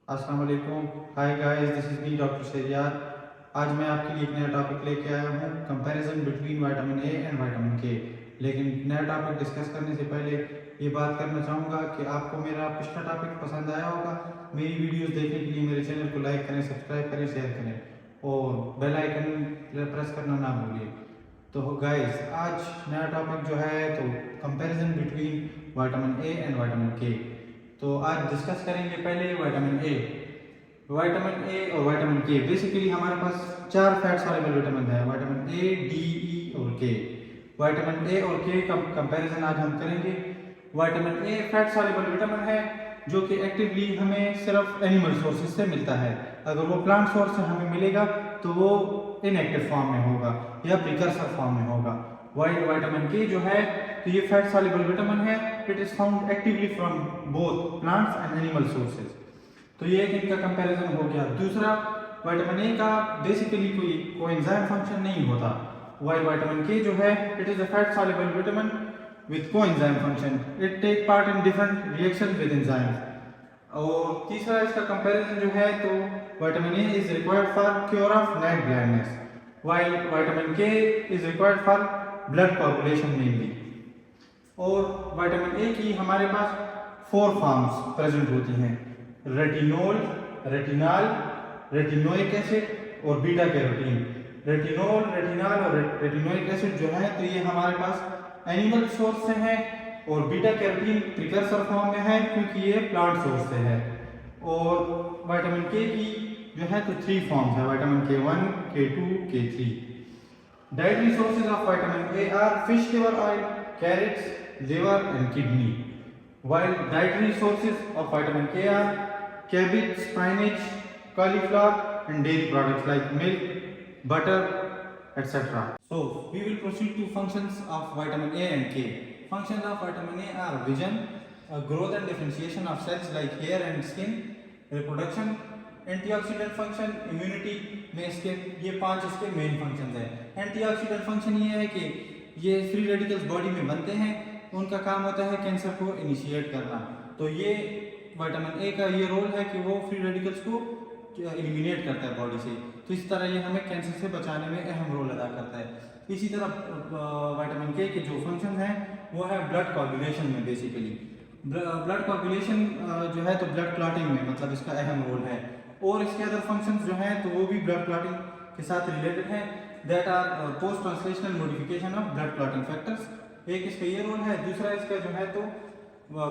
अस्सलाम वालेकुम। Hi guys, this is me doctor Shahriar. आज मैं आपके लिए एक नया टॉपिक लेके आया हूँ, comparison between vitamin A and vitamin के। लेकिन नया टॉपिक डिस्कस करने से पहले ये बात करना चाहूँगा कि आपको मेरा पिछला टॉपिक पसंद आया होगा। मेरी वीडियोस देखने के लिए मेरे चैनल को लाइक करें, सब्सक्राइब करें, शेयर करें और बेल आइकन प्रेस करना ना भूलिए। तो गाइस, आज नया टॉपिक जो है तो comparison between vitamin A and vitamin के। तो आज डिस्कस करेंगे पहले विटामिन ए। विटामिन ए और विटामिन के बेसिकली हमारे पास चार फैट सॉल्युबल विटामिन है, विटामिन ए, डी, ई और के। विटामिन ए और के का कंपैरिजन आज हम करेंगे। Vitamin A fat soluble vitamin है जो कि एक्टिवली हमें सिर्फ एनिमल सोर्सेज से मिलता है। अगर वो प्लांट सोर्स से हमें मिलेगा तो वो इनएक्टिव फॉर्म में होगा या प्रिकर्सर फॉर्म में होगा। वाइट विटामिन के जो है तो ये फैट सॉल्युबल विटामिन है। It is found actively from both plants and animal sources. तो ये एक इनका कंपैरिजन हो गया। दूसरा, विटामिन ए का बेसिकली कोई कोएंजाइम फंक्शन नहीं होता, वाइल विटामिन के जो है it is a fat soluble vitamin with coenzyme function. It take part in different reaction with enzymes. और तीसरा इसका कंपैरिजन जो है तो vitamin A is required for cure of night blindness, while vitamin K is required for blood coagulation mainly. और vitamin A की हमारे पास 4 फॉर्म्स प्रेजेंट होती हैं, रेटिनोल, रेटिनाल, रेटिनोइक एसिड और बीटा कैरोटीन। रेटिनोल, रेटिनाल और रेटिनोइक एसिड जो है तो ये हमारे पास एनिमल सोर्स से है और बीटा कैरोटीन प्रिकर्सर फॉर्म में है क्योंकि ये प्लांट सोर्स से है। और विटामिन के की जो है तो 3 फॉर्म्स है, vitamin K1, K2, K3। Dietary sources of vitamin A are fish liver oil, carrots, liver and kidney, while dietary sources of vitamin K are cabbage, spinach, cauliflower and dairy products like milk, butter, etc. So we will proceed to functions of vitamin A and K. Functions of vitamin A are vision, growth and differentiation of cells like hair and skin, reproduction, antioxidant function, immunity में इसके ये 5 इसके main functions हैं। Antioxidant function ये है कि ये free radicals body में बनते हैं, उनका काम होता है कैंसर को इनिशिएट करना। तो ये विटामिन ए का ये रोल है कि वो फ्री रेडिकल्स को एलिमिनेट करता है बॉडी से। तो इस तरह ये हमें कैंसर से बचाने में अहम रोल अदा करता है। इसी तरह विटामिन के जो फंक्शन हैं वो है ब्लड कोagulation में। बेसिकली ब्लड कोagulation जो है तो ब्लड क्लॉटिंग में मतलब इसका अहम रोल है। और इसके अदर फंक्शंस जो हैं तो वो भी ब्लड क्लॉटिंग के साथ रिलेटेड हैं, that R post translational modification of blood clotting factors. एक इसका ये रोल है। दूसरा इसका जो है तो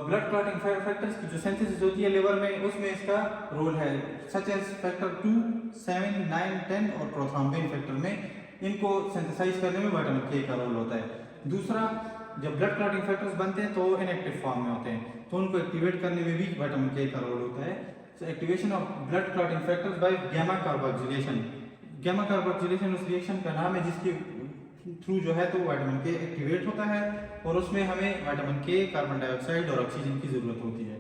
ब्लड क्लॉटिंग फैक्टर्स की जो सिंथेसिस होती है लिवर में उसमें इसका रोल है, सच एज फैक्टर 2, 7, 9, 10 और प्रोथ्रोम्बिन फैक्टर में इनको सिंथेसाइज करने में विटामिन के का रोल होता है। दूसरा, जब ब्लड क्लॉटिंग फैक्टर्स बनते हैं तो इनएक्टिव फॉर्म में होते हैं तो उनको एक्टिवेट करने में भी विटामिन के का रोल होता है। So activation of blood clotting factors by gamma carboxylation. Gamma carboxylation उस रिएक्शन का नाम है जिसके थ्रू जो है तो विटामिन के एक्टिवेट होता है और उसमें हमें विटामिन के, कार्बन डाइऑक्साइड और ऑक्सीजन की जरूरत होती है।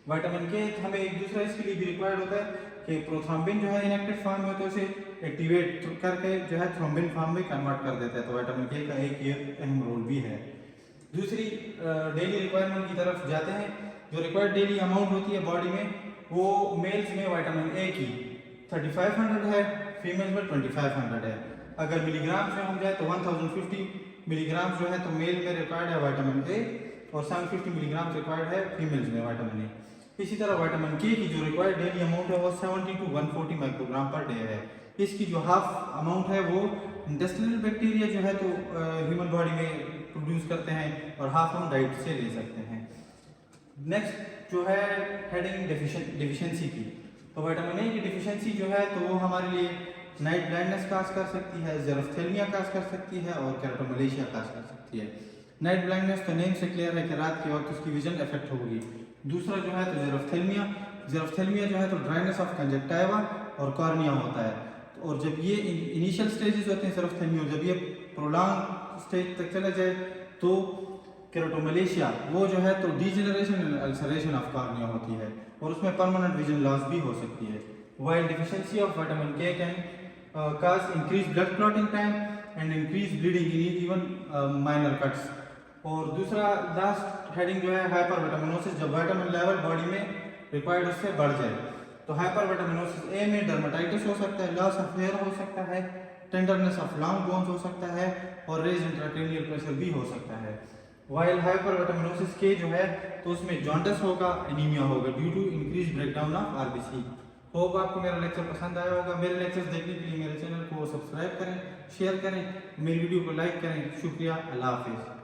विटामिन के हमें एक दूसरा इसके लिए भी रिक्वायर्ड होता है कि प्रोथ्रोम्बिन जो है इनएक्टिव फॉर्म में होता है उसे एक्टिवेट करके जो है थ्रोम्बिन फॉर्म में कन्वर्ट कर देता है। तो विटामिन के का एक ये अहम रोल भी है। दूसरी डेली रिक्वायरमेंट की तरफ जाते हैं। जो रिक्वायर्ड डेली अमाउंट होती है बॉडी में वो मेल्स में विटामिन ए की 3500 है, फीमेल्स में 2500 है। अगर मिलीग्राम्स में हम जाए तो 1050 मिलीग्राम्स जो है तो मेल में रिक्वायर्ड है विटामिन ए और 750 मिलीग्राम रिक्वायर्ड है फीमेल्स में विटामिन ए। इसी तरह विटामिन के की जो रिक्वायर्ड डेली अमाउंट है वो 70 to 140 माइक्रोग्राम पर डे है। इसकी जो हाफ अमाउंट है वो इंटेस्टिनल बैक्टीरिया जो है तो ह्यूमन बॉडी में प्रोड्यूस करते हैं और हाफ हम डाइट से ले सकते हैं। नेक्स्ट जो है हेडिंग डिफिशियंसी की, तो विटामिन ए की डिफिशियंसी जो है तो वो हमारे लिए नाइट ब्लाइंडनेस काज कर सकती है, ज़ेरोफ्थेल्मिया काज कर सकती है और केराटोमलेशिया काज कर सकती है। नाइट ब्लाइंडनेस तो नेम से क्लियर है कि रात के वक्त उसकी विजन इफेक्ट होगी। दूसरा जो है तो ज़ेरोफ्थेल्मिया, ज़ेरोफ्थेल्मिया जो है तो ड्राइनेस ऑफ कंजक्टिवा और कॉर्निया होता है। और जब ये इनिशियल स्टेजेस होते हैं ज़ेरोफ्थेल्मिया, जब ये प्रोलॉन्ग स्टेज तक चला जाए तो केराटोमलेशिया वो जो है तो degeneration and ulceration of cornea होती है और उसमें परमानेंट विजन लॉस भी हो सकती है। वाइल डिफिशियंसी ऑफ विटामिन के can cause increased blood clotting time and increased bleeding in even minor cuts। और दूसरा लास्ट हेडिंग जो है हाइपरविटामिनोसिस, जब विटामिन लेवल बॉडी में रिक्वायर्ड उससे बढ़ जाए। तो हाइपरविटामिनोसिस ए में डर्मेटाइटिस हो सकता है, लॉस ऑफ हेयर हो सकता है, टेंडरनेस ऑफ लॉन्ग बोन्स हो सकता है और रेज इंट्राक्रैनियल प्रेशर भी हो सकता है। वाइल हाइपरविटामिनोसिस के जो है तो उसमें जॉन्डिस होगा, एनीमिया होगा due to increase breakdown of RBC. Hope आपको मेरा लेक्चर पसंद आया होगा। मेरे लेक्चर्स देखने के लिए मेरे चैनल को सब्सक्राइब करें, शेयर करें, मेरी वीडियो को लाइक करें। शुक्रिया, अल्लाह हाफिज़।